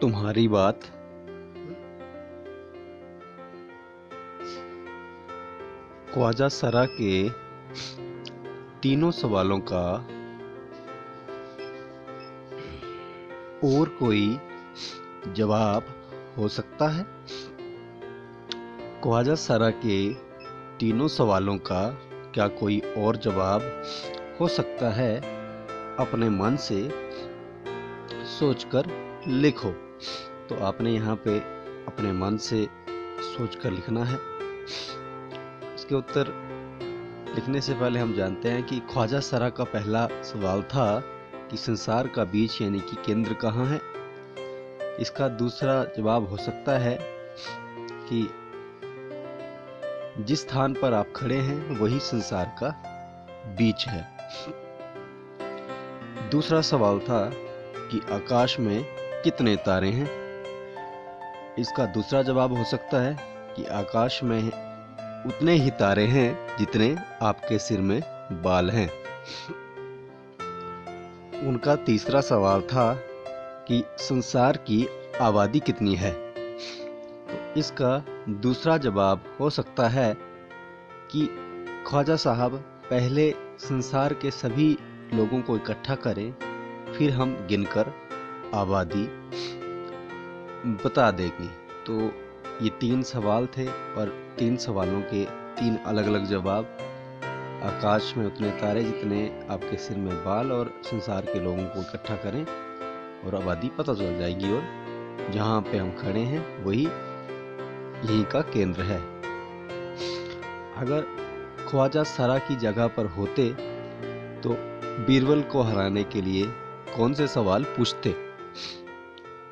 तुम्हारी बात ख्वाजा सरा के तीनों सवालों का और कोई जवाब हो सकता है? ख्वाजा सरा के तीनों सवालों का क्या कोई और जवाब हो सकता है? अपने मन से सोचकर लिखो। तो आपने यहाँ पे अपने मन से सोचकर लिखना है। इसके उत्तर लिखने से पहले हम जानते हैं कि ख्वाजा सरा का पहला सवाल था कि संसार का बीज यानी कि केंद्र कहाँ है। इसका दूसरा जवाब हो सकता है कि जिस स्थान पर आप खड़े हैं वही संसार का बीज है। दूसरा सवाल था कि आकाश में कितने तारे हैं। इसका दूसरा जवाब हो सकता है कि आकाश में उतने ही तारे हैं जितने आपके सिर में बाल हैं। उनका तीसरा सवाल था कि संसार की आबादी कितनी है। तो इसका दूसरा जवाब हो सकता है कि ख्वाजा साहब पहले संसार के सभी लोगों को इकट्ठा करें, फिर हम गिनकर आबादी बता देंगे। तो ये तीन सवाल थे और तीन सवालों के तीन अलग अलग जवाब। आकाश में उतने तारे जितने आपके सिर में बाल, और संसार के लोगों को इकट्ठा करें और आबादी पता चल जाएगी, और जहाँ पे हम खड़े हैं वही यहीं का केंद्र है। अगर ख्वाजा सरा की जगह पर होते तो बीरबल को हराने के लिए कौन से सवाल पूछते?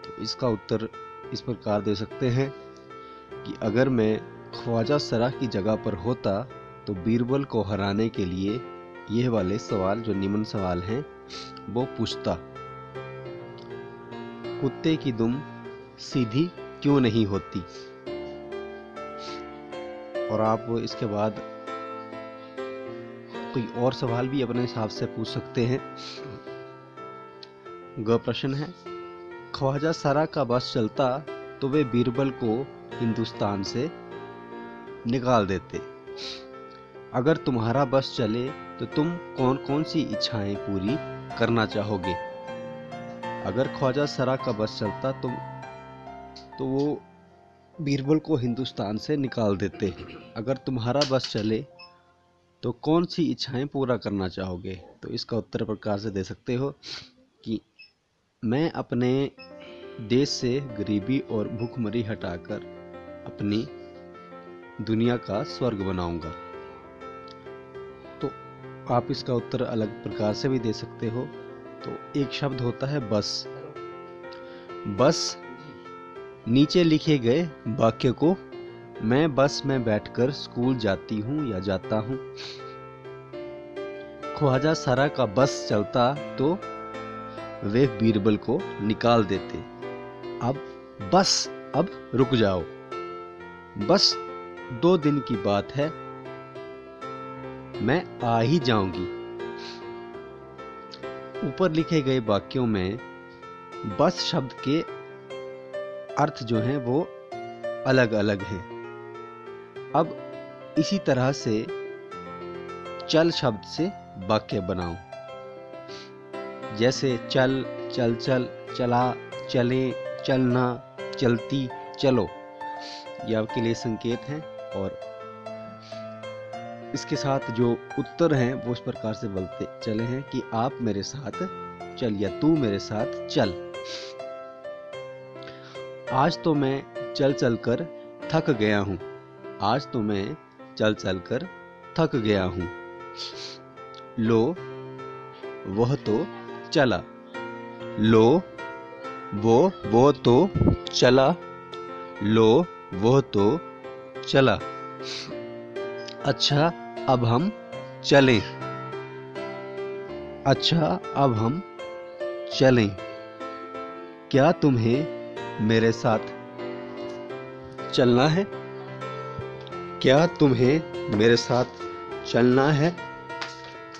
तो इसका उत्तर इस प्रकार दे सकते हैं कि अगर मैं ख्वाजा सरा की जगह पर होता तो बीरबल को हराने के लिए यह वाले सवाल, जो निम्न सवाल हैं, वो पूछता। कुत्ते की दुम सीधी क्यों नहीं होती? और आप इसके बाद कोई और सवाल भी अपने हिसाब से पूछ सकते हैं। ग प्रश्न है, ख्वाजा सरा का बस चलता तो वे बीरबल को हिंदुस्तान से निकाल देते। अगर तुम्हारा बस चले तो तुम कौन कौन सी इच्छाएं पूरी करना चाहोगे? अगर ख्वाजा सरा का बस चलता तो वो बीरबल को हिंदुस्तान से निकाल देते। अगर तुम्हारा बस चले तो कौन सी इच्छाएं पूरा करना चाहोगे? तो इसका उत्तर प्रकार से दे सकते हो कि मैं अपने देश से गरीबी और भूखमरी हटाकर अपनी दुनिया का स्वर्ग बनाऊंगा। तो आप इसका उत्तर अलग प्रकार से भी दे सकते हो। तो एक शब्द होता है बस। बस नीचे लिखे गए वाक्य को मैं बस में बैठकर स्कूल जाती हूँ या जाता हूँ। ख्वाजा सरा का बस चलता तो वे बीरबल को निकाल देते। अब रुक जाओ, बस 2 दिन की बात है, मैं आ ही जाऊंगी। ऊपर लिखे गए वाक्यों में बस शब्द के अर्थ जो हैं वो अलग अलग हैं। अब इसी तरह से चल शब्द से वाक्य बनाओ। जैसे चल, चल चल, चला, चले, चलना, चलती, चलो, ये आपके लिए संकेत हैं। और इसके साथ जो उत्तर हैं वो इस प्रकार से बोलते चले हैं कि आप मेरे साथ चल या तू मेरे साथ चल। आज तो मैं चल चल कर थक गया हूँ। आज तो मैं चल चल कर थक गया हूँ। लो वह तो चला। लो वो तो चला। लो वो तो चला। अच्छा अब हम चलें। अच्छा अब हम चलें। क्या तुम्हें मेरे साथ चलना है? क्या तुम्हें मेरे साथ चलना है?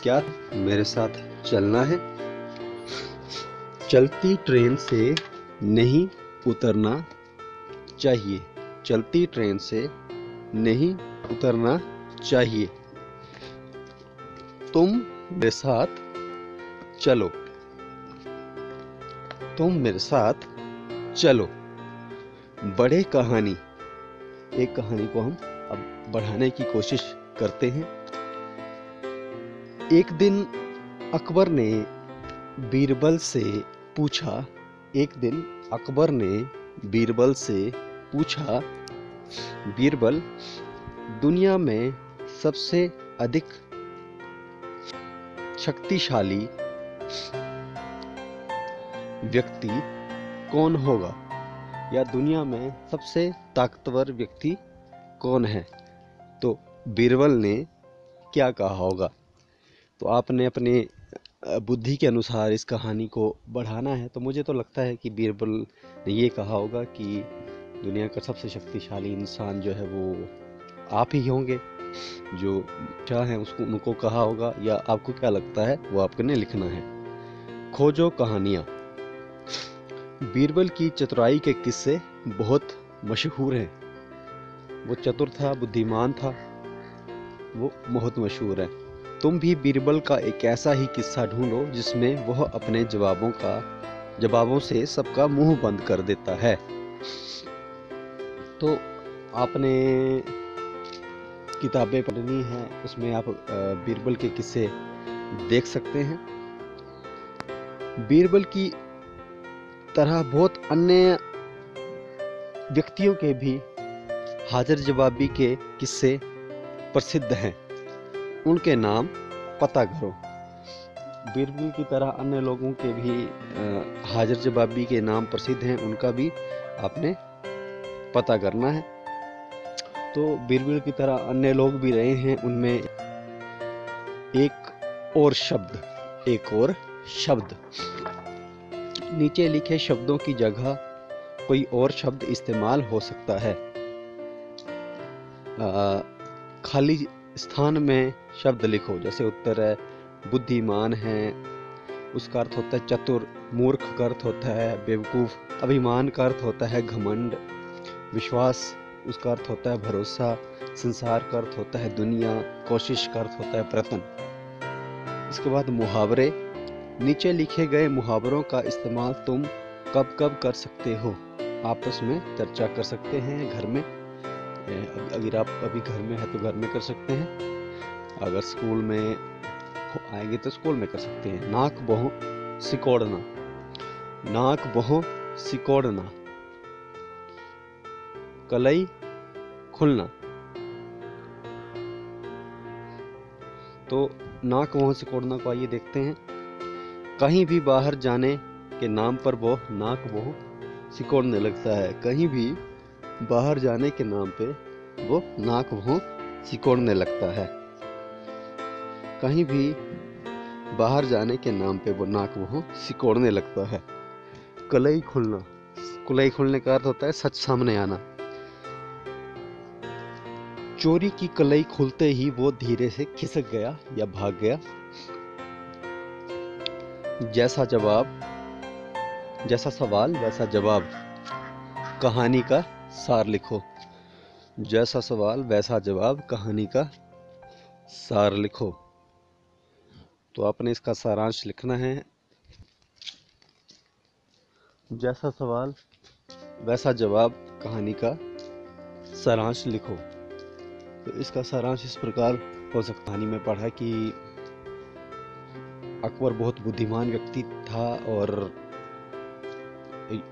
क्या मेरे साथ चलना है? चलती ट्रेन से नहीं उतरना चाहिए। चलती ट्रेन से नहीं उतरना चाहिए। तुम मेरे साथ चलो। तुम मेरे साथ चलो। बढ़े कहानी। एक कहानी को हम अब बढ़ाने की कोशिश करते हैं। एक दिन अकबर ने बीरबल से पूछा। एक दिन अकबर ने बीरबल से पूछा, बीरबल, दुनिया में सबसे अधिक शक्तिशाली व्यक्ति कौन होगा, या दुनिया में सबसे ताकतवर व्यक्ति कौन है? तो बीरबल ने क्या कहा होगा? तो आपने अपने बुद्धि के अनुसार इस कहानी को बढ़ाना है। तो मुझे तो लगता है कि बीरबल ने ये कहा होगा कि दुनिया का सबसे शक्तिशाली इंसान जो है वो आप ही होंगे। जो चाहे उसको उनको कहा होगा, या आपको क्या लगता है वो आपने लिखना है। खोजो कहानियां। बीरबल की चतुराई के किस्से बहुत मशहूर हैं। वो चतुर था, बुद्धिमान था, वो बहुत मशहूर है। तुम भी बीरबल का एक ऐसा ही किस्सा ढूंढो जिसमें वह अपने जवाबों से सबका मुंह बंद कर देता है। तो आपने किताबें पढ़नी है, उसमें आप बीरबल के किस्से देख सकते हैं। बीरबल की तरह बहुत अन्य व्यक्तियों के भी हाजिर जवाबी के किस्से प्रसिद्ध हैं। उनके नाम पता करो। बीरबल की तरह अन्य लोगों के भी हाजिर जवाबी के नाम प्रसिद्ध हैं, उनका भी आपने पता करना है। तो बीरबल की तरह अन्य लोग भी रहे हैं, उनमें एक और शब्द नीचे लिखे शब्दों की जगह कोई और शब्द इस्तेमाल हो सकता है। खाली स्थान में शब्द लिखो। जैसे उत्तर है बुद्धिमान है, उसका अर्थ होता है चतुर। मूर्ख का अर्थ होता है बेवकूफ। अभिमान का अर्थ होता है घमंड। विश्वास, उसका अर्थ होता है भरोसा। संसार का अर्थ होता है दुनिया। कोशिश का अर्थ होता है प्रयत्न। इसके बाद मुहावरे। नीचे लिखे गए मुहावरों का इस्तेमाल तुम कब कब कर सकते हो? आपस में चर्चा कर सकते हैं घर में। अगर आप अभी घर में है तो घर में कर सकते हैं। अगर स्कूल में आएंगे तो स्कूल में कर सकते हैं। नाक बहु सिकोड़ना। नाक बहु सिकोड़ना। कलई खुलना। तो नाक बहु सिकोड़ना को आइए देखते हैं। कहीं भी बाहर जाने के नाम पर वो नाक बहु सिकोड़ने लगता है। कहीं भी बाहर जाने के नाम पे वो नाक बहु सिकोड़ने लगता है। कहीं भी बाहर जाने के नाम पे वो नाक बहु सिकोड़ने लगता है। कलई खुलना। कलई खुलने का अर्थ होता है सच सामने आना। चोरी की कलई खुलते ही वो धीरे से खिसक गया या भाग गया। जैसा सवाल वैसा जवाब। कहानी का सार लिखो। जैसा सवाल वैसा जवाब, कहानी का सार लिखो। तो आपने इसका सारांश लिखना है। जैसा सवाल वैसा जवाब, कहानी का सारांश लिखो। तो इसका सारांश इस प्रकार हो सकता है। कहानी में पढ़ा कि अकबर बहुत बुद्धिमान व्यक्ति था और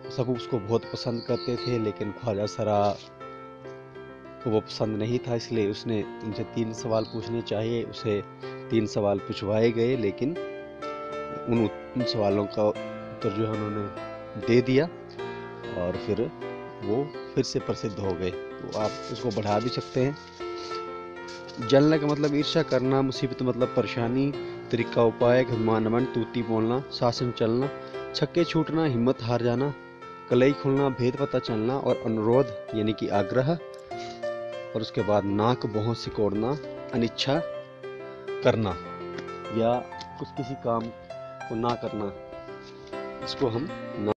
सब उसको बहुत पसंद करते थे, लेकिन ख्वाजा सरा को वो पसंद नहीं था। इसलिए उसने उनसे 3 सवाल पूछने चाहिए। उसे 3 सवाल पूछवाए गए, लेकिन उन सवालों का उत्तर जो है उन्होंने दे दिया और फिर वो फिर से प्रसिद्ध हो गए। तो आप इसको बढ़ा भी सकते हैं। जलने का मतलब ईर्ष्या करना, मुसीबत मतलब परेशानी, तरीका उपाय, घमंड, तूती बोलना, शासन चलना, छक्के छूटना, हिम्मत हार जाना, कलई खुलना, भेद पता चलना, और अनुरोध यानी कि आग्रह, और उसके बाद नाक बहु सिकोड़ना, अनिच्छा करना या किसी काम को ना करना, इसको हम